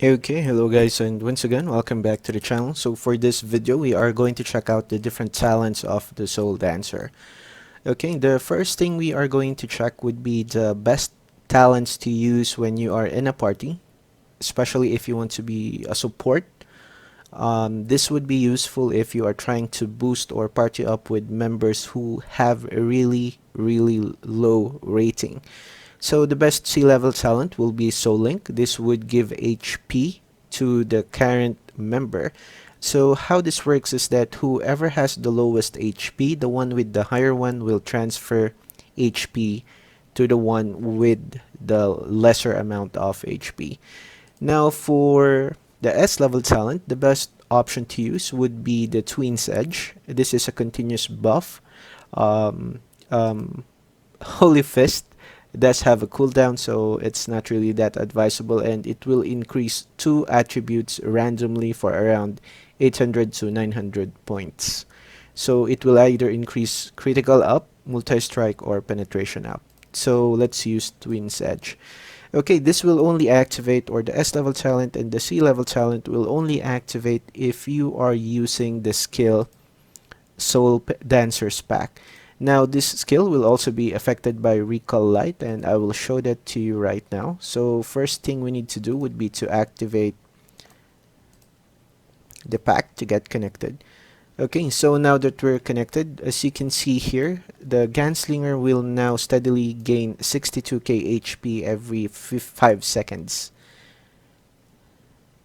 Okay, hello guys, and once again, welcome back to the channel. So for this video, we are going to check out the different talents of the soul dancer. Okay, the first thing we are going to check would be the best talents to use when you are in a party, especially if you want to be a support. This would be useful if you are trying to boost or party up with members who have a really low rating. So the best C-level talent will be Soul Link. This would give HP to the current member. So how this works is that whoever has the lowest HP, the one with the higher one will transfer HP to the one with the lesser amount of HP. Now for the S-level talent, the best option to use would be the Tween's Edge. This is a continuous buff. Um, um, Holy Fist does have a cooldown, so it's not really that advisable, and it will increase two attributes randomly for around 800 to 900 points. So it will either increase critical up, multi-strike, or penetration up. So let's use Twin's Edge. Okay, this will only activate, or the S level talent and the C level talent will only activate if you are using the skill Soul Dancer's Pack. Now this skill will also be affected by Recall Light, and I will show that to you right now. So first thing we need to do would be to activate the pack to get connected. Okay, so now that we're connected, as you can see here, the Ganslinger will now steadily gain 62k HP every 5 seconds.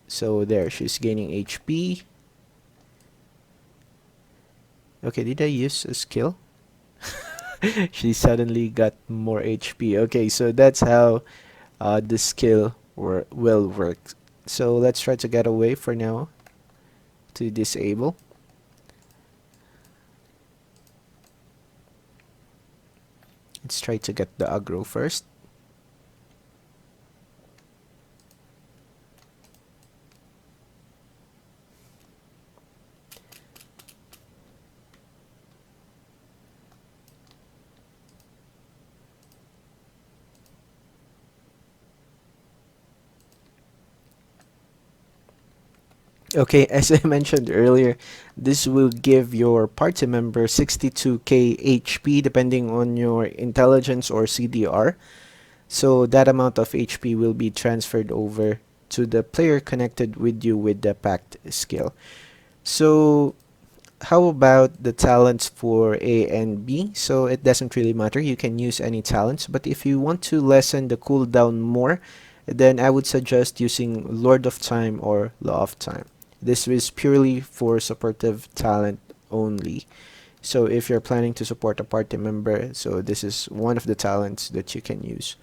So there, she's gaining HP. Okay, did I use a skill? She suddenly got more HP. Okay, so that's how the skill will work. So let's try to get away for now to disable. Let's try to get the aggro first. Okay, as I mentioned earlier, this will give your party member 62k HP depending on your intelligence or CDR. So that amount of HP will be transferred over to the player connected with you with the pact skill. So how about the talents for A and B? So it doesn't really matter, you can use any talents, but if you want to lessen the cooldown more, then I would suggest using Lord of Time or Law of Time. This is purely for supportive talent only. So if you're planning to support a party member, so this is one of the talents that you can use.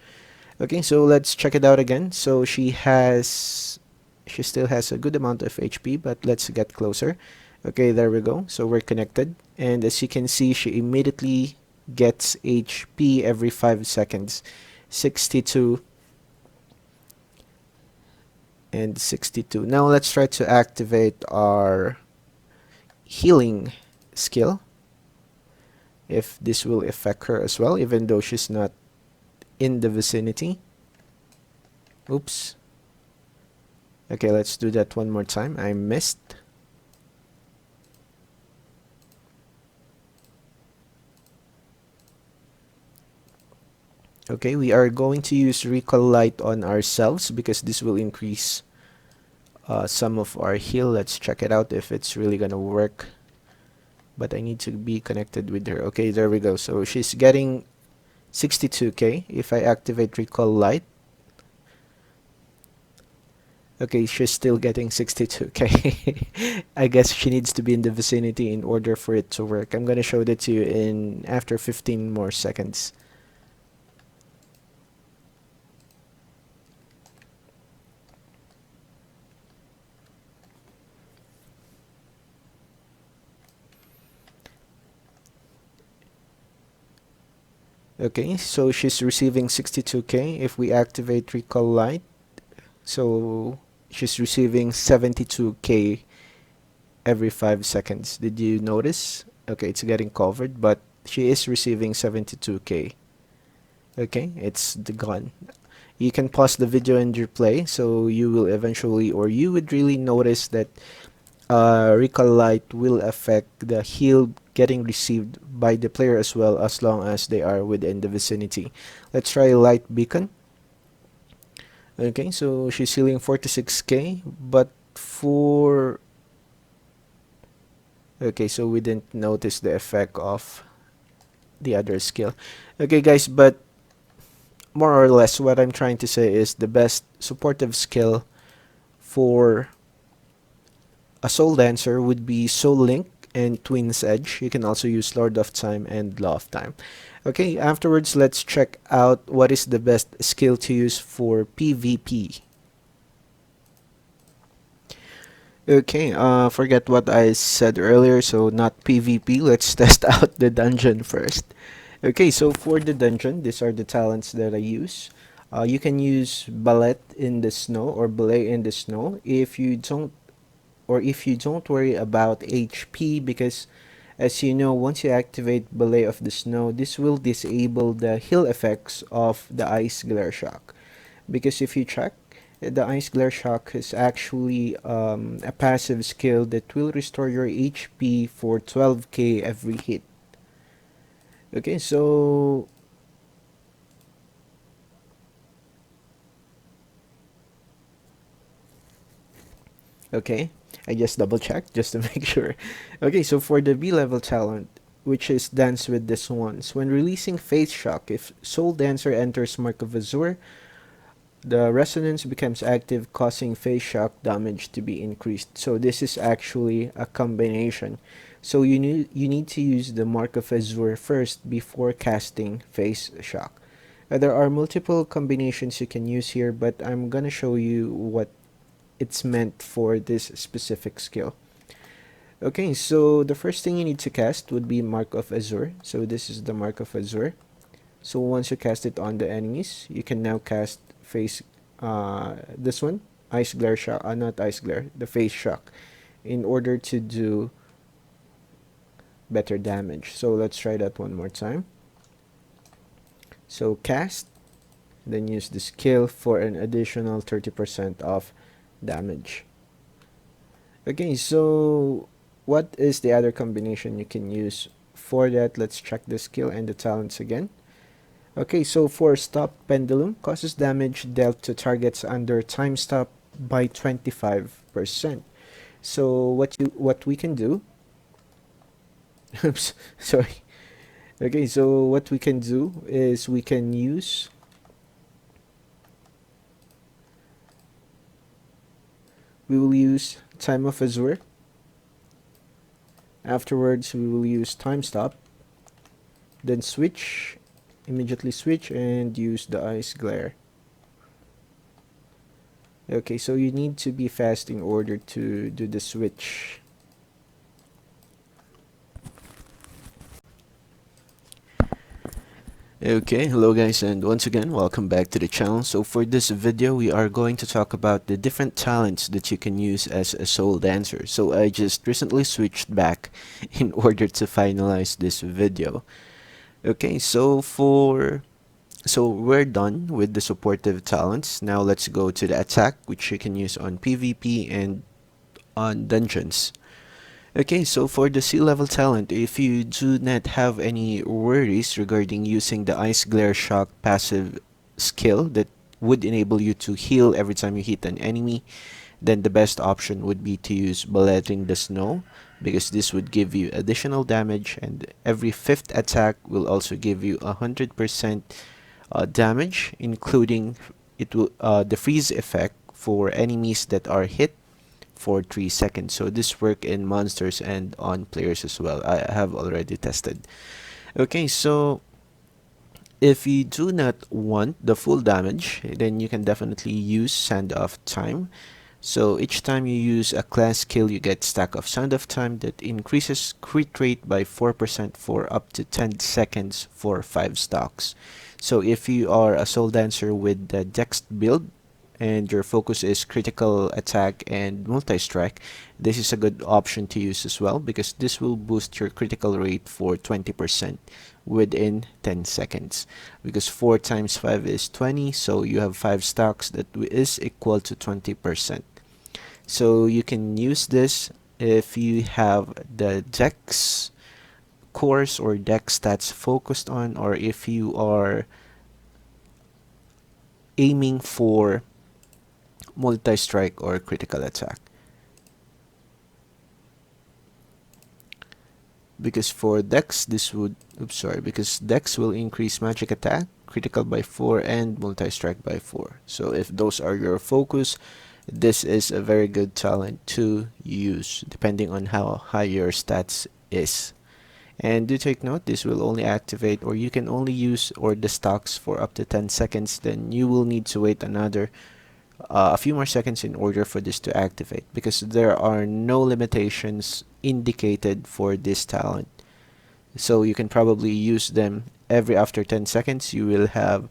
Okay, so let's check it out again. So she still has a good amount of HP, but let's get closer. Okay, there we go. So we're connected. And as you can see, she immediately gets HP every 5 seconds. 62 and 62. Now let's try to activate our healing skill. If this will affect her as well, even though she's not in the vicinity. Oops. Okay, let's do that one more time. I missed. Okay, we are going to use Recall Light on ourselves because this will increase some of our heal. Let's check it out if it's really gonna work. But I need to be connected with her. Okay, there we go. So she's getting 62k if I activate Recall Light. Okay, she's still getting 62k. I guess she needs to be in the vicinity in order for it to work. I'm gonna show that to you in after 15 more seconds. Okay, so she's receiving 62k if we activate Recall Light. So she's receiving 72k every 5 seconds. Did you notice? Okay, it's getting covered, but she is receiving 72k. Okay, it's the gun. You can pause the video and replay, so you will eventually, or you would really notice that recall light will affect the heal getting received by the player as well, as long as they are within the vicinity. Let's try light beacon. Okay, so she's healing 46k, but for... Okay, so we didn't notice the effect of the other skill. Okay guys, but more or less what I'm trying to say is the best supportive skill for a Soul Dancer would be Soul Link and Twin's Edge. You can also use Lord of Time and Law of Time. Okay, afterwards let's check out what is the best skill to use for PvP. Okay, forget what I said earlier, so not PvP. Let's test out the dungeon first. Okay, so for the dungeon, these are the talents that I use. You can use ballet in the snow or ballet in the snow if you don't worry about HP, because as you know, once you activate ballet of the snow, this will disable the heal effects of the ice glare shock. Because if you check, the ice glare shock is actually a passive skill that will restore your HP for 12k every hit. Okay, so okay, I just double checked just to make sure. Okay, so for the B level talent, which is Dance with the Swans, when releasing Phase Shock, if Soul Dancer enters Mark of Azure, the resonance becomes active, causing phase shock damage to be increased. So this is actually a combination. So you need to use the Mark of Azure first before casting phase shock. There are multiple combinations you can use here, but I'm gonna show you what it's meant for this specific skill. Okay, so the first thing you need to cast would be Mark of Azure. So this is the Mark of Azure. So once you cast it on the enemies, you can now cast face this one, ice glare shock, not ice glare, the phase shock, in order to do better damage. So let's try that one more time. So cast, then use the skill for an additional 30% of damage. Okay, so what is the other combination you can use for that? Let's check the skill and the talents again. Okay, so for Stop Pendulum, causes damage dealt to targets under time stop by 25%. So what we can do, oops, sorry. Okay, so what we can do is we will use Time of Azure. Afterwards, we will use Time Stop, then immediately switch and use the ice glare. Okay, so you need to be fast in order to do the switch. Okay, hello guys, and once again welcome back to the channel. So for this video we are going to talk about the different talents that you can use as a soul dancer. So I just recently switched back in order to finalize this video. Okay, so we're done with the supportive talents. Now let's go to the attack, which you can use on PvP and on dungeons. Okay, so for the sea level talent, if you do not have any worries regarding using the ice glare shock passive skill that would enable you to heal every time you hit an enemy, then the best option would be to use Balleting the Snow, because this would give you additional damage, and every fifth attack will also give you 100% damage, including the freeze effect for enemies that are hit for 3 seconds. So this work in monsters and on players as well. I have already tested. Okay, so if you do not want the full damage, then you can definitely use Sand of Time. So each time you use a class skill, you get stack of Sand of Time that increases crit rate by 4% for up to 10 seconds for 5 stocks. So if you are a soul dancer with the Dex build, and your focus is critical attack and multi-strike, this is a good option to use as well, because this will boost your critical rate for 20% within 10 seconds. Because 4 times 5 is 20, so you have 5 stocks that is equal to 20%. So you can use this if you have the dex course or dex stats focused on, or if you are aiming for multi-strike or critical attack. Because for dex, this would, because dex will increase magic attack, critical by 4, and multi-strike by 4. So if those are your focus, this is a very good talent to use depending on how high your stats is. And do take note, this will only activate, or you can only use or the stocks for up to 10 seconds. Then you will need to wait another a few more seconds in order for this to activate, because there are no limitations indicated for this talent. So you can probably use them every after 10 seconds. You will have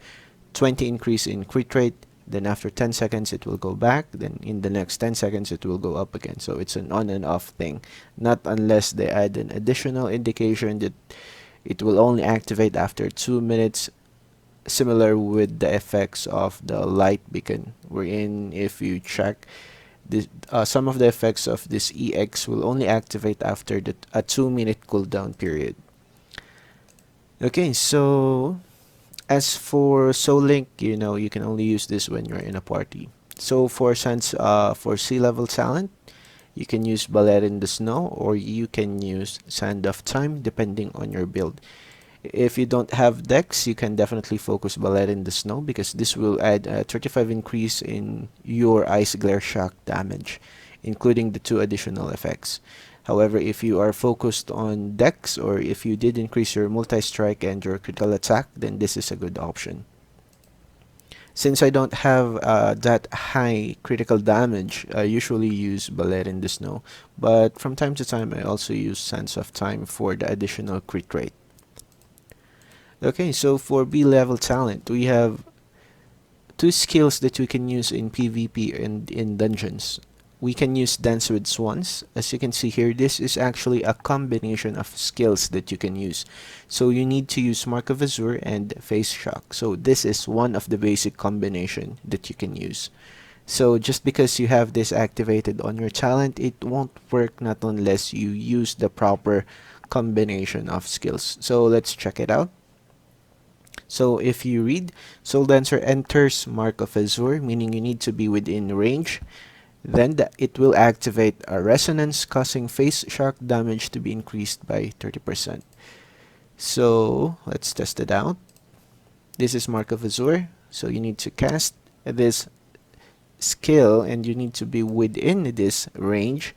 20 increase in crit rate, then after 10 seconds it will go back, then in the next 10 seconds it will go up again. So it's an on and off thing, not unless they add an additional indication that it will only activate after 2 minutes, similar with the effects of the light beacon, wherein if you check this, some of the effects of this EX will only activate after a 2-minute cooldown period. Okay, so as for Soul Link, you can only use this when you're in a party. So for sea level talent, you can use Ballet in the Snow, or you can use Sand of Time, depending on your build. If you don't have Dex, you can definitely focus Ballet in the Snow, because this will add a 35 increase in your Ice Glare Shock damage, including the 2 additional effects. However, if you are focused on Dex, or if you did increase your multi-strike and your critical attack, then this is a good option. Since I don't have that high critical damage, I usually use Ballet in the Snow, but from time to time I also use Sands of Time for the additional crit rate. Okay, so for B level talent, we have 2 skills that we can use in PvP and in dungeons. We can use Dance with Swans. As you can see here, this is actually a combination of skills that you can use. So you need to use Mark of Azure and Face Shock. So this is one of the basic combination that you can use. So just because you have this activated on your talent, it won't work not unless you use the proper combination of skills. So let's check it out. So if you read, Soul Dancer enters Mark of Azure, meaning you need to be within range. Then it will activate a resonance, causing face shock damage to be increased by 30%. So let's test it out. This is Mark of Azure. So you need to cast this skill and you need to be within this range,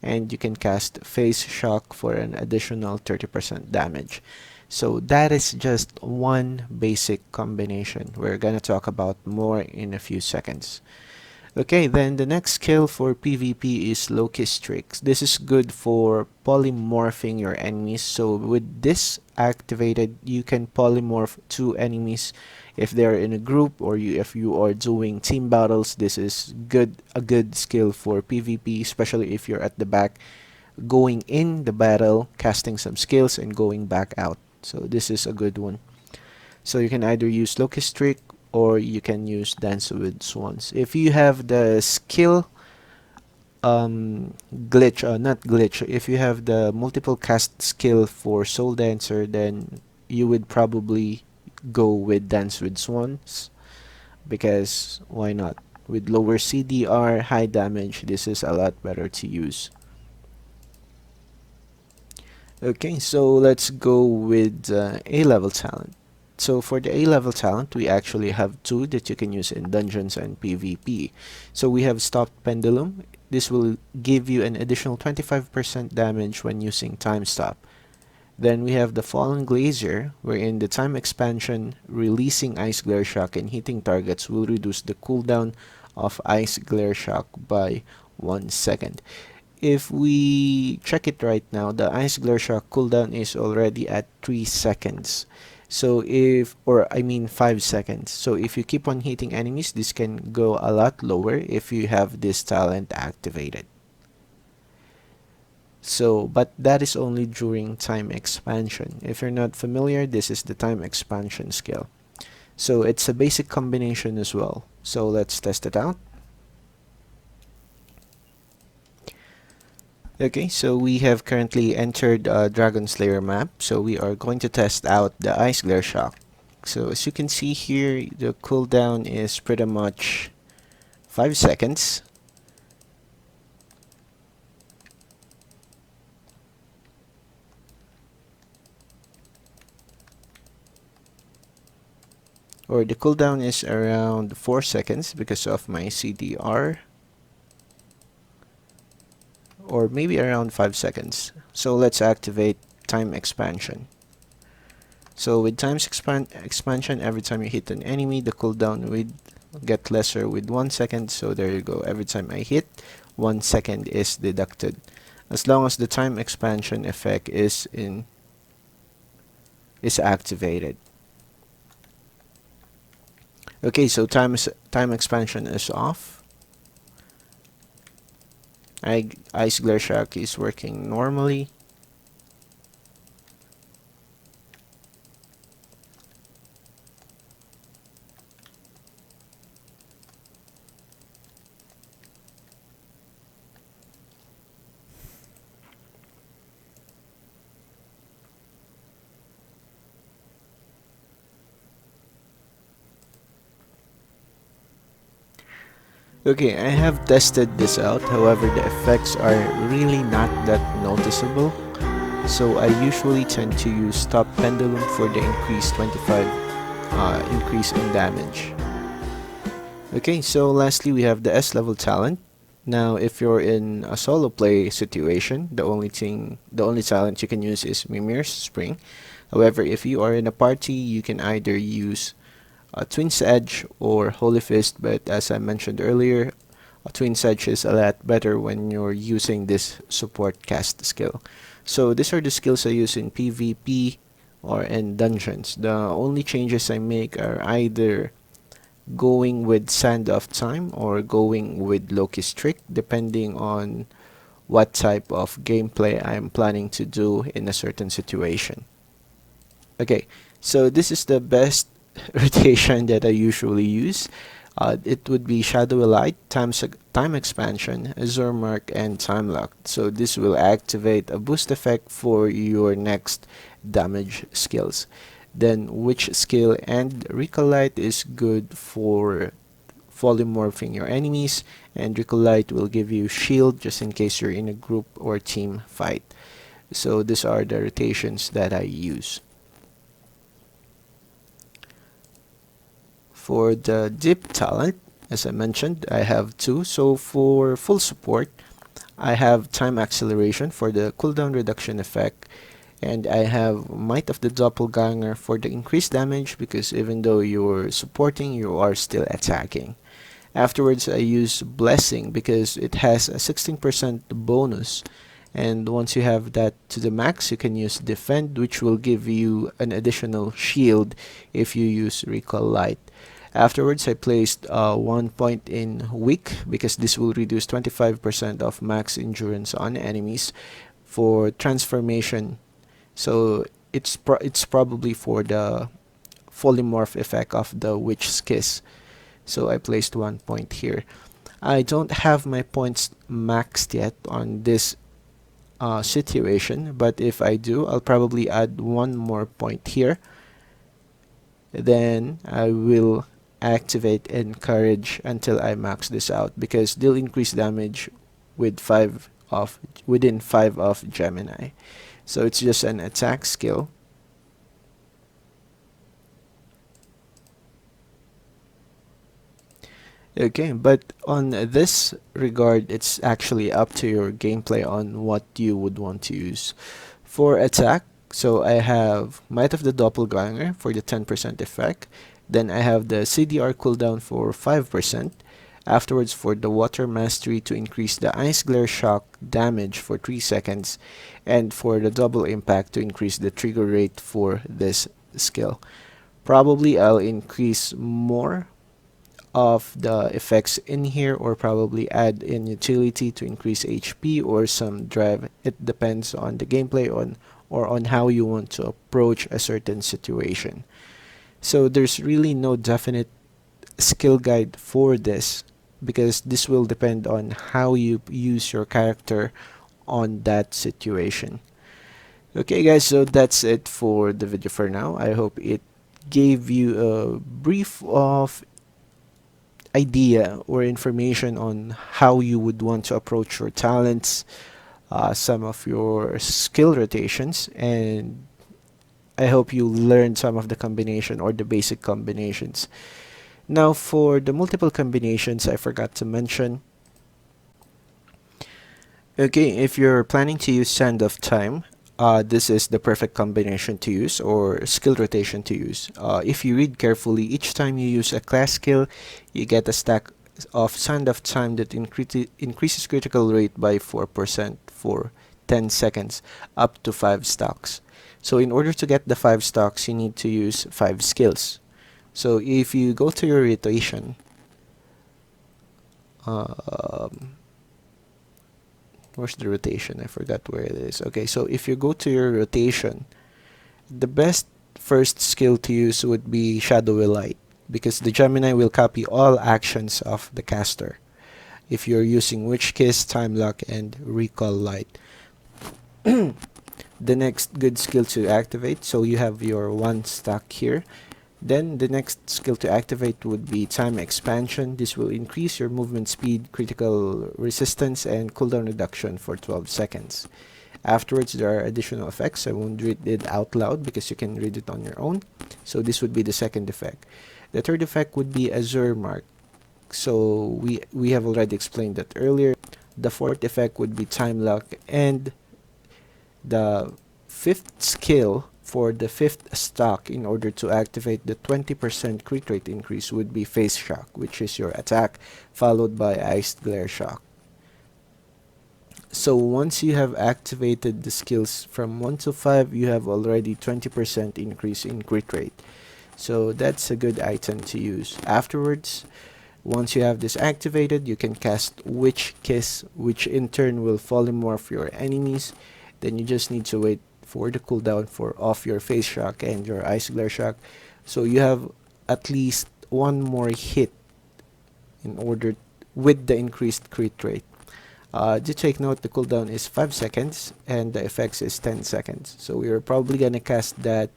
and you can cast face shock for an additional 30% damage. So that is just one basic combination. We're gonna talk about more in a few seconds. Okay, then the next skill for PvP is Locust Tricks. This is good for polymorphing your enemies. So with this activated, you can polymorph 2 enemies if they're in a group, or if you are doing team battles. This is a good skill for PvP, especially if you're at the back, going in the battle, casting some skills, and going back out. So this is a good one. So you can either use Locust Trick, or you can use Dance with Swans. If you have the skill glitch, not glitch, if you have the multiple cast skill for Soul Dancer, then you would probably go with Dance with Swans, because why not? With lower CDR, high damage, this is a lot better to use. Okay, so let's go with A-level talent. So for the A-level talent, we actually have 2 that you can use in dungeons and PvP. So we have Stopped Pendulum. This will give you an additional 25% damage when using Time Stop. Then we have the Fallen Glacier, wherein the time expansion, releasing Ice Glare Shock and hitting targets will reduce the cooldown of Ice Glare Shock by 1 second. If we check it right now, the Ice Glare Shock cooldown is already at 3 seconds. So if, or I mean 5 seconds. So if you keep on hitting enemies, this can go a lot lower if you have this talent activated. So, but that is only during time expansion. If you're not familiar, this is the time expansion skill. So it's a basic combination as well. So let's test it out. Okay, so we have currently entered Dragon Slayer map. So we are going to test out the Ice Glare Shock. So as you can see here, the cooldown is pretty much 5 seconds. Or the cooldown is around 4 seconds because of my CDR. Or maybe around 5 seconds. So let's activate time expansion. So with times expansion, every time you hit an enemy, the cooldown will get lesser with 1 second. So there you go. Every time I hit, 1 second is deducted. As long as the time expansion effect is activated. Okay, so time expansion is off. Ice Glare Shock is working normally. Okay, I have tested this out, however the effects are really not that noticeable. So I usually tend to use Top Pendulum for the increased 25 increase in damage. Okay, so lastly we have the S level talent. Now if you're in a solo play situation, the only talent you can use is Mimir's Spring. However, if you are in a party, you can either use Twin's Edge or Holy Fist, but as I mentioned earlier, Twin's Edge is a lot better when you're using this support cast skill. So these are the skills I use in PvP or in dungeons. The only changes I make are either going with Sand of Time or going with Loki's Trick, depending on what type of gameplay I'm planning to do in a certain situation. Okay, so this is the best rotation that I usually use. It would be Shadow Light, time expansion, Azure Mark, and Time Lock. So this will activate a boost effect for your next damage skills. Then Witch skill and Recall Light is good for polymorphing your enemies, and Recall Light will give you shield just in case you're in a group or team fight. So these are the rotations that I use. For the dip talent, as I mentioned, I have two. So for full support, I have time acceleration for the cooldown reduction effect, and I have Might of the Doppelganger for the increased damage, because even though you're supporting, you are still attacking. Afterwards, I use Blessing because it has a 16% bonus, and once you have that to the max, you can use Defend, which will give you an additional shield if you use Recall Light. Afterwards, I placed 1 point in Weak because this will reduce 25% of max endurance on enemies. For Transformation, so it's probably for the polymorph effect of the Witch's Kiss. So I placed 1 point here. I don't have my points maxed yet on this situation, but if I do, I'll probably add 1 more point here. Then I will activate Encourage until I max this out, because they'll increase damage with within 5 of Gemini. So it's just an attack skill. Okay, but on this regard, it's actually up to your gameplay on what you would want to use. For attack, so I have Might of the Doppelganger for the 10% effect. Then I have the CDR cooldown for 5%. Afterwards, for the Water Mastery to increase the Ice Glare Shock damage for 3 seconds. And for the Double Impact to increase the trigger rate for this skill. Probably I'll increase more of the effects in here, or probably add in utility to increase HP or some drive. It depends on the gameplay or on how you want to approach a certain situation. So there's really no definite skill guide for this, because this will depend on how you use your character on that situation. Okay guys, so that's it for the video for now. I hope it gave you a brief of idea or information on how you would want to approach your talents, some of your skill rotations, and I hope you learned some of the combination or the basic combinations. Now for the multiple combinations, I forgot to mention. Okay, if you're planning to use Sand of Time, this is the perfect combination to use, or skill rotation to use. If you read carefully, each time you use a class skill, you get a stack of Sand of Time that increases critical rate by 4% for 10 seconds, up to 5 stacks. So in order to get the 5 stacks, you need to use 5 skills. So if you go to your rotation, where's the rotation? I forgot where it is. Okay, so if you go to your rotation, the best first skill to use would be Shadowy Light, because the Gemini will copy all actions of the caster if you're using Witch Kiss, Time Lock, and Recall Light. The next good skill to activate, so you have your 1 stack here. Then the next skill to activate would be Time Expansion. This will increase your movement speed, critical resistance, and cooldown reduction for 12 seconds. Afterwards, there are additional effects. I won't read it out loud because you can read it on your own. So this would be the second effect. The third effect would be Azure Mark. So we have already explained that earlier. The fourth effect would be Time Lock, and the fifth skill for the fifth stock, in order to activate the 20% crit rate increase, would be Phase Shock, which is your attack followed by Iced Glare Shock. So once you have activated the skills from 1 to 5, you have already 20% increase in crit rate. So that's a good item to use. Afterwards, once you have this activated, you can cast Witch Kiss, which in turn will polymorph your enemies. Then you just need to wait for the cooldown of your Phase Shock and your Ice Glare Shock. So you have at least one more hit in order with the increased crit rate. Just take note, the cooldown is 5 seconds and the effects is 10 seconds. So we are probably gonna cast that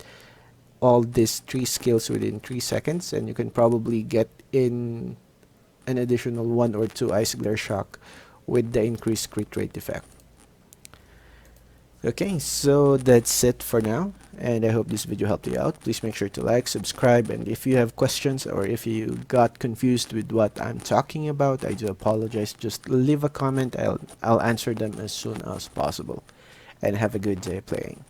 all these 3 skills within 3 seconds, and you can probably get in an additional 1 or 2 Ice Glare Shock with the increased crit rate effect. Okay, so that's it for now, and I hope this video helped you out. Please make sure to like, subscribe, and if you have questions or if you got confused with what I'm talking about, I do apologize. Just leave a comment. I'll answer them as soon as possible. And have a good day playing.